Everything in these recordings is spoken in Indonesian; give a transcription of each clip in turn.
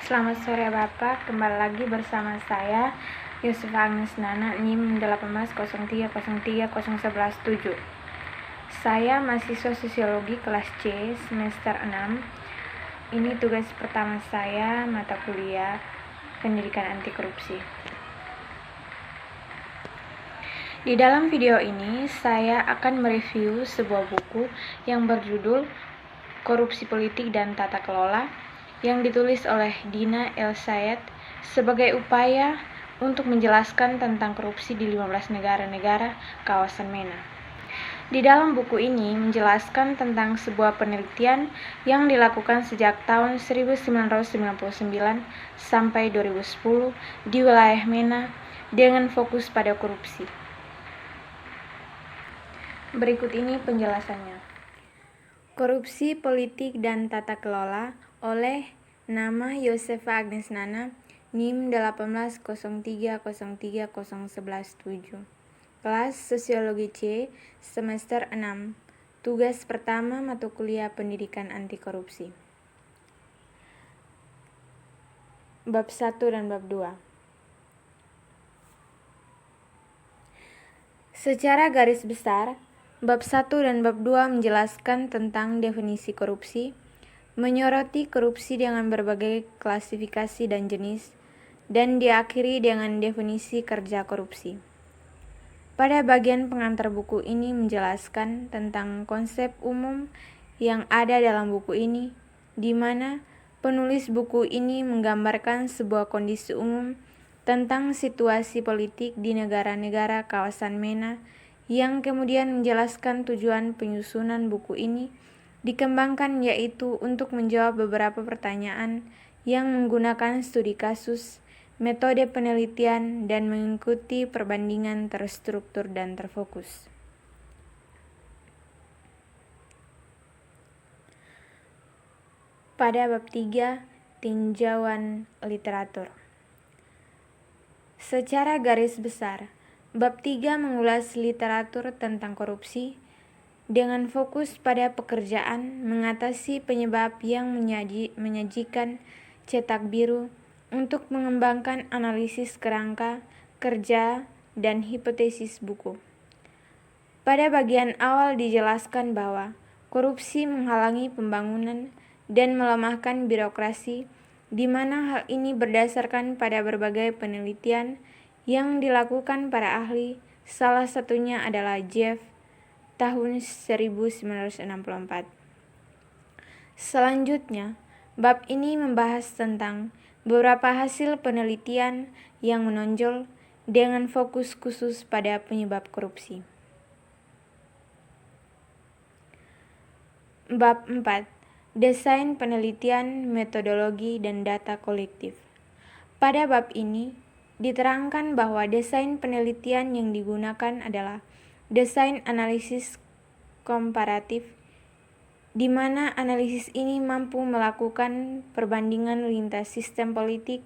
Selamat sore Bapak, kembali lagi bersama saya Yusuf Agnes Nana, NIM 18030301117. Saya mahasiswa Sosiologi kelas C semester 6. Ini tugas pertama saya, mata kuliah Pendidikan Anti Korupsi. Di dalam video ini saya akan mereview sebuah buku yang berjudul Korupsi Politik dan Tata Kelola yang ditulis oleh Dina El Sayed sebagai upaya untuk menjelaskan tentang korupsi di 15 negara-negara kawasan MENA. Di dalam buku ini menjelaskan tentang sebuah penelitian yang dilakukan sejak tahun 1999 sampai 2010 di wilayah MENA dengan fokus pada korupsi. Berikut ini penjelasannya. Korupsi Politik dan Tata Kelola oleh nama Yosefa Agnes Nana, NIM 18030301117. Kelas Sosiologi C, semester 6. Tugas pertama mata kuliah Pendidikan Anti Korupsi. Bab 1 dan bab 2. Secara garis besar, bab 1 dan bab 2 menjelaskan tentang definisi korupsi, menyoroti korupsi dengan berbagai klasifikasi dan jenis, dan diakhiri dengan definisi kerja korupsi. Pada bagian pengantar buku ini menjelaskan tentang konsep umum yang ada dalam buku ini, di mana penulis buku ini menggambarkan sebuah kondisi umum tentang situasi politik di negara-negara kawasan MENA yang kemudian menjelaskan tujuan penyusunan buku ini dikembangkan, yaitu untuk menjawab beberapa pertanyaan yang menggunakan studi kasus, metode penelitian, dan mengikuti perbandingan terstruktur dan terfokus. Pada bab 3, tinjauan literatur. Secara garis besar, bab 3 mengulas literatur tentang korupsi dengan fokus pada pekerjaan mengatasi penyebab yang menyajikan cetak biru untuk mengembangkan analisis kerangka, kerja, dan hipotesis buku. Pada bagian awal dijelaskan bahwa korupsi menghalangi pembangunan dan melemahkan birokrasi, di mana hal ini berdasarkan pada berbagai penelitian yang dilakukan para ahli, salah satunya adalah Jeff tahun 1964. Selanjutnya, bab ini membahas tentang beberapa hasil penelitian yang menonjol dengan fokus khusus pada penyebab korupsi. Bab 4. Desain penelitian, metodologi, dan data kolektif. Pada bab ini, diterangkan bahwa desain penelitian yang digunakan adalah desain analisis komparatif, di mana analisis ini mampu melakukan perbandingan lintas sistem politik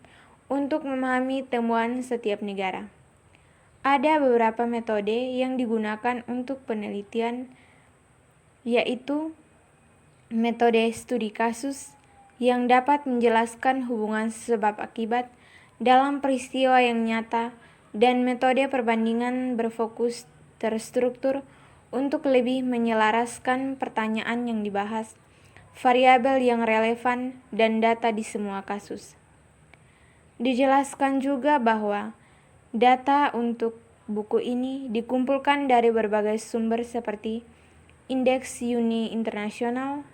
untuk memahami temuan setiap negara. Ada beberapa metode yang digunakan untuk penelitian, yaitu metode studi kasus yang dapat menjelaskan hubungan sebab akibat dalam peristiwa yang nyata, dan metode perbandingan berfokus terstruktur untuk lebih menyelaraskan pertanyaan yang dibahas, variabel yang relevan, dan data di semua kasus. Dijelaskan juga bahwa data untuk buku ini dikumpulkan dari berbagai sumber seperti Indeks Uni Internasional,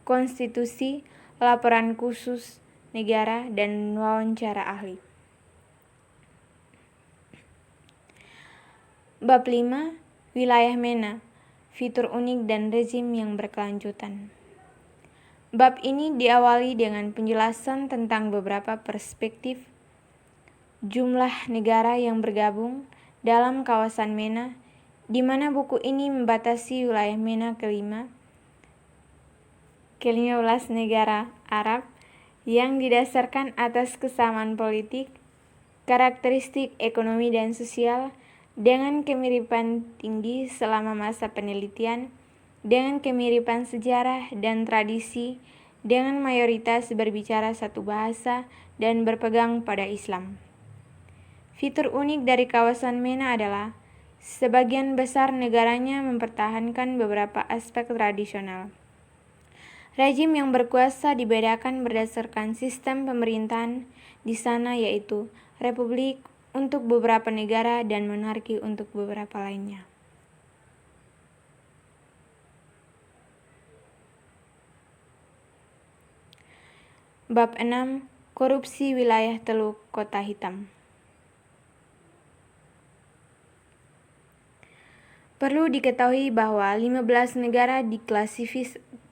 konstitusi, laporan khusus negara, dan wawancara ahli. Bab 5. Wilayah MENA, fitur unik dan rezim yang berkelanjutan. Bab ini diawali dengan penjelasan tentang beberapa perspektif jumlah negara yang bergabung dalam kawasan MENA, di mana buku ini membatasi wilayah MENA ke-15 negara Arab yang didasarkan atas kesamaan politik, karakteristik ekonomi dan sosial, dengan kemiripan tinggi selama masa penelitian, dengan kemiripan sejarah dan tradisi, dengan mayoritas berbicara satu bahasa dan berpegang pada Islam. Fitur unik dari kawasan MENA adalah sebagian besar negaranya mempertahankan beberapa aspek tradisional. Rejim yang berkuasa dibedakan berdasarkan sistem pemerintahan di sana, yaitu republik untuk beberapa negara dan monarki untuk beberapa lainnya. Bab 6. Korupsi wilayah Teluk Kota Hitam. Perlu diketahui bahwa 15 negara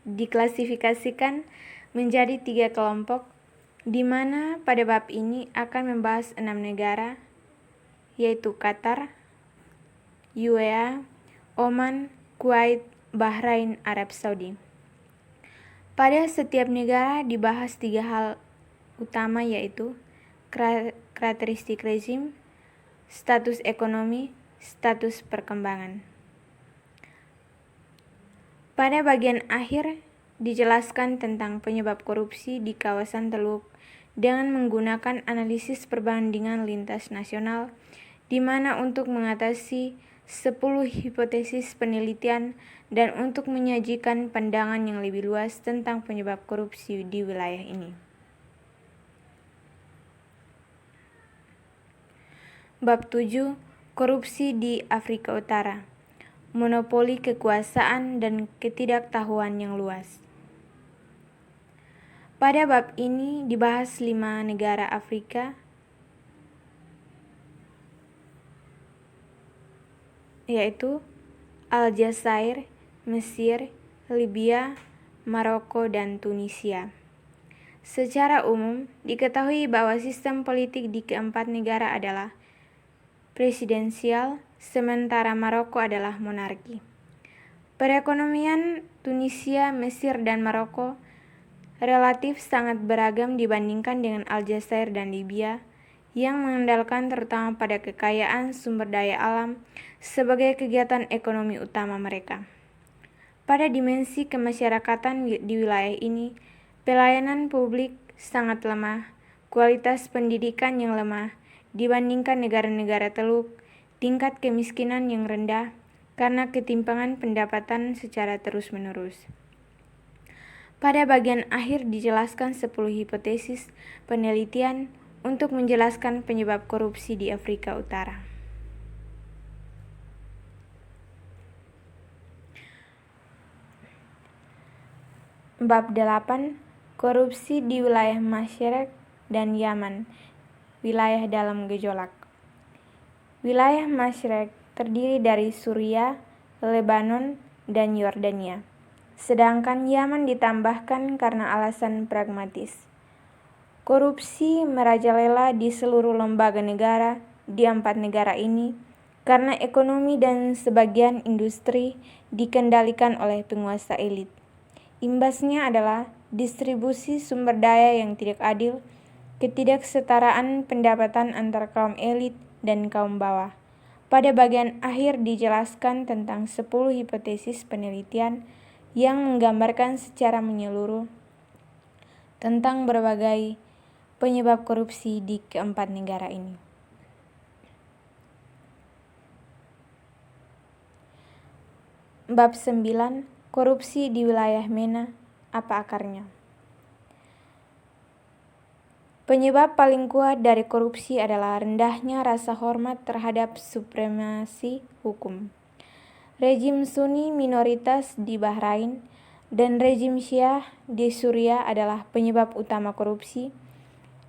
diklasifikasikan menjadi 3 kelompok, di mana pada bab ini akan membahas 6 negara, yaitu Qatar, UAE, Oman, Kuwait, Bahrain, Arab Saudi. Pada setiap negara dibahas 3 hal utama, yaitu karakteristik rezim, status ekonomi, status perkembangan. Pada bagian akhir dijelaskan tentang penyebab korupsi di kawasan Teluk dengan menggunakan analisis perbandingan lintas nasional, di mana untuk mengatasi 10 hipotesis penelitian dan untuk menyajikan pandangan yang lebih luas tentang penyebab korupsi di wilayah ini. Bab 7. Korupsi di Afrika Utara. Monopoli kekuasaan dan ketidaktahuan yang luas. Pada bab ini dibahas 5 negara Afrika, yaitu Aljazair, Mesir, Libya, Maroko, dan Tunisia. Secara umum, diketahui bahwa sistem politik di keempat negara adalah presidensial, sementara Maroko adalah monarki. Perekonomian Tunisia, Mesir, dan Maroko relatif sangat beragam dibandingkan dengan Aljazair dan Libya, yang mengandalkan terutama pada kekayaan sumber daya alam sebagai kegiatan ekonomi utama mereka. Pada dimensi kemasyarakatan di wilayah ini, pelayanan publik sangat lemah, kualitas pendidikan yang lemah dibandingkan negara-negara Teluk, tingkat kemiskinan yang rendah karena ketimpangan pendapatan secara terus-menerus. Pada bagian akhir dijelaskan 10 hipotesis penelitian untuk menjelaskan penyebab korupsi di Afrika Utara. Bab 8. Korupsi di wilayah Masyriq dan Yaman, wilayah dalam gejolak. Wilayah Masyriq terdiri dari Suriah, Lebanon, dan Yordania. Sedangkan Yaman ditambahkan karena alasan pragmatis. Korupsi merajalela di seluruh lembaga negara di 4 negara ini karena ekonomi dan sebagian industri dikendalikan oleh penguasa elit. Imbasnya adalah distribusi sumber daya yang tidak adil, ketidaksetaraan pendapatan antara kaum elit dan kaum bawah. Pada bagian akhir dijelaskan tentang 10 hipotesis penelitian yang menggambarkan secara menyeluruh tentang berbagai penyebab korupsi di keempat negara ini. Bab 9. Korupsi di wilayah MENA, apa akarnya? Penyebab paling kuat dari korupsi adalah rendahnya rasa hormat terhadap supremasi hukum. Rejim Sunni minoritas di Bahrain dan rejim Syiah di Suriah adalah penyebab utama korupsi,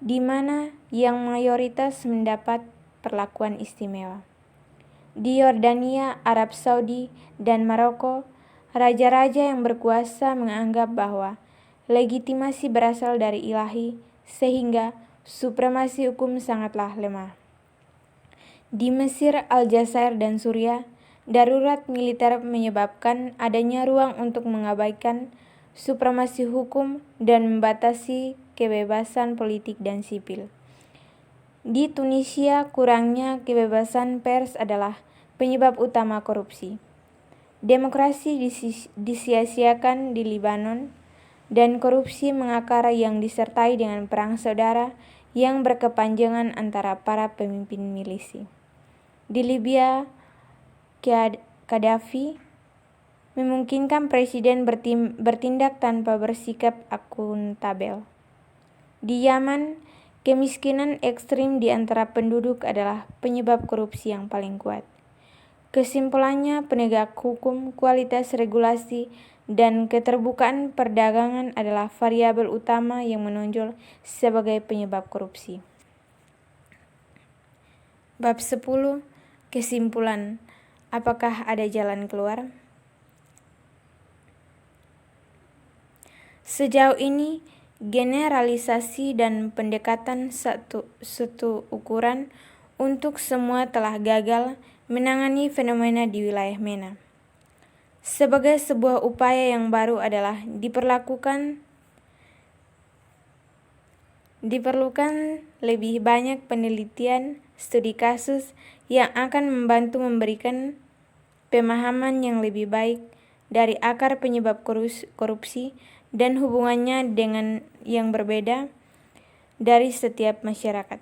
di mana yang mayoritas mendapat perlakuan istimewa. Di Yordania, Arab Saudi, dan Maroko, raja-raja yang berkuasa menganggap bahwa legitimasi berasal dari ilahi, sehingga supremasi hukum sangatlah lemah. Di Mesir, Aljazair, dan Suriah, darurat militer menyebabkan adanya ruang untuk mengabaikan supremasi hukum dan membatasi kebebasan politik dan sipil. Di Tunisia, kurangnya kebebasan pers adalah penyebab utama korupsi. Demokrasi disia-siakan di Lebanon, dan korupsi mengakar yang disertai dengan perang saudara yang berkepanjangan antara para pemimpin milisi. Di Libya, Gaddafi memungkinkan presiden bertindak tanpa bersikap akuntabel. Di Yaman, kemiskinan ekstrim di antara penduduk adalah penyebab korupsi yang paling kuat. Kesimpulannya, penegak hukum, kualitas regulasi, dan keterbukaan perdagangan adalah variabel utama yang menonjol sebagai penyebab korupsi. Bab 10. Kesimpulan. Apakah ada jalan keluar? Sejauh ini, generalisasi dan pendekatan satu ukuran untuk semua telah gagal menangani fenomena di wilayah MENA. Sebagai sebuah upaya yang baru adalah diperlukan lebih banyak penelitian, studi kasus yang akan membantu memberikan pemahaman yang lebih baik dari akar penyebab korupsi dan hubungannya dengan yang berbeda dari setiap masyarakat.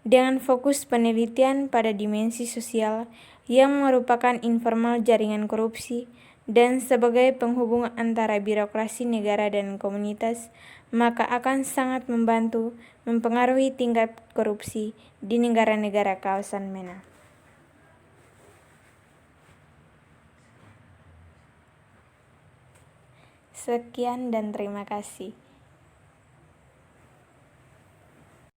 Dengan fokus penelitian pada dimensi sosial yang merupakan informal jaringan korupsi dan sebagai penghubung antara birokrasi negara dan komunitas, maka akan sangat membantu mempengaruhi tingkat korupsi di negara-negara kawasan MENA. Sekian dan terima kasih.